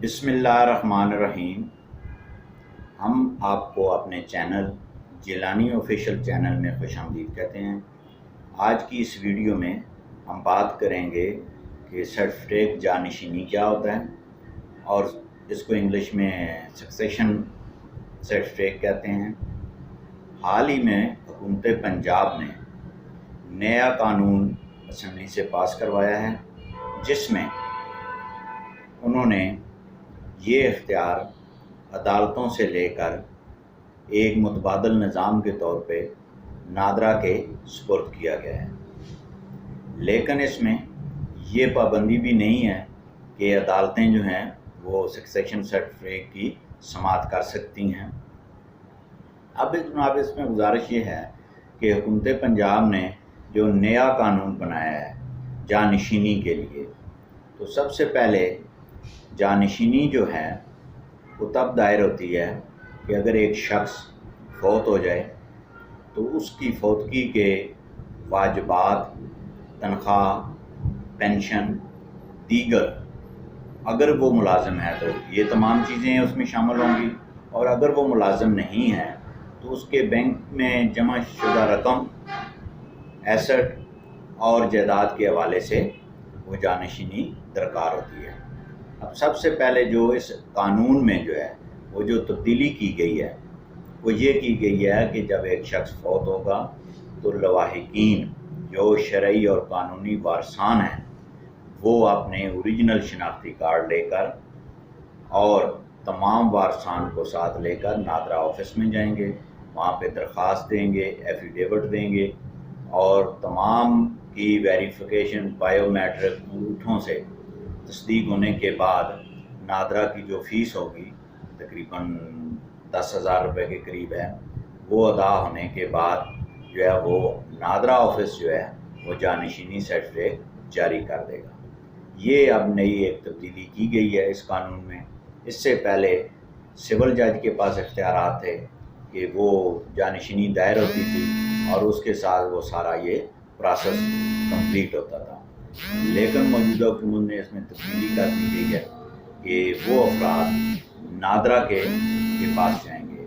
بسم اللہ الرحمن الرحیم۔ ہم آپ کو اپنے چینل جیلانی آفیشیل چینل میں خوش آمدید کہتے ہیں۔ آج کی اس ویڈیو میں ہم بات کریں گے کہ سرٹیفکیٹ جانشینی کیا ہوتا ہے اور اس کو انگلش میں سکسیشن سرٹیفکیٹ کہتے ہیں۔ حال ہی میں حکومت پنجاب نے نیا قانون اسمبلی سے پاس کروایا ہے، جس میں انہوں نے یہ اختیار عدالتوں سے لے کر ایک متبادل نظام کے طور پہ نادرا کے سپرد کیا گیا ہے، لیکن اس میں یہ پابندی بھی نہیں ہے کہ عدالتیں جو ہیں وہ سکسیشن سرٹیفکیٹ کی سماعت کر سکتی ہیں۔ اب جناب اس میں گزارش یہ ہے کہ حکومت پنجاب نے جو نیا قانون بنایا ہے جانشینی کے لیے، تو سب سے پہلے جانشینی جو ہے وہ تب دائر ہوتی ہے کہ اگر ایک شخص فوت ہو جائے تو اس کی فوتگی کے واجبات، تنخواہ، پینشن، دیگر، اگر وہ ملازم ہے تو یہ تمام چیزیں اس میں شامل ہوں گی، اور اگر وہ ملازم نہیں ہے تو اس کے بینک میں جمع شدہ رقم، ایسٹ اور جائیداد کے حوالے سے وہ جانشینی درکار ہوتی ہے۔ اب سب سے پہلے جو اس قانون میں جو ہے وہ جو تبدیلی کی گئی ہے وہ یہ کی گئی ہے کہ جب ایک شخص فوت ہوگا تو لواحقین جو شرعی اور قانونی وارثان ہیں وہ اپنے اوریجنل شناختی کارڈ لے کر اور تمام وارثان کو ساتھ لے کر نادرا آفس میں جائیں گے، وہاں پہ درخواست دیں گے، ایفیڈیوٹ دیں گے، اور تمام کی ویریفیکیشن بائیو میٹرک انگوٹھوں سے تصدیق ہونے کے بعد نادرا کی جو فیس ہوگی تقریباً 10,000 روپے کے قریب ہے، وہ ادا ہونے کے بعد جو ہے وہ نادرا آفس جو ہے وہ جانشینی سرٹیفکیٹ جاری کر دے گا۔ یہ اب نئی ایک تبدیلی کی گئی ہے اس قانون میں۔ اس سے پہلے سول جج کے پاس اختیارات تھے کہ وہ جانشینی دائر ہوتی تھی اور اس کے ساتھ وہ سارا یہ پروسیس کمپلیٹ ہوتا تھا، لیکن موجودہ حکومت نے اس میں تبدیلی کر دی گئی ہے کہ وہ افراد نادرا کے پاس جائیں گے،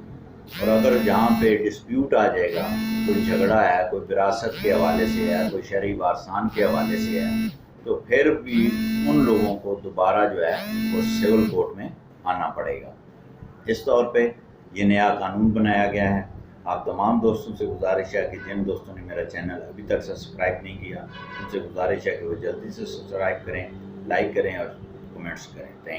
اور اگر جہاں پہ ڈسپیوٹ آ جائے گا، کوئی جھگڑا ہے، کوئی وراثت کے حوالے سے ہے، کوئی شرعی وارثان کے حوالے سے ہے، تو پھر بھی ان لوگوں کو دوبارہ جو ہے وہ سول کورٹ میں آنا پڑے گا۔ اس طور پہ یہ نیا قانون بنایا گیا ہے۔ آپ تمام دوستوں سے گزارش ہے کہ جن دوستوں نے میرا چینل ابھی تک سبسکرائب نہیں کیا ان سے گزارش ہے کہ وہ جلدی سے سبسکرائب کریں، لائک کریں اور کمنٹس کریں۔ تھینک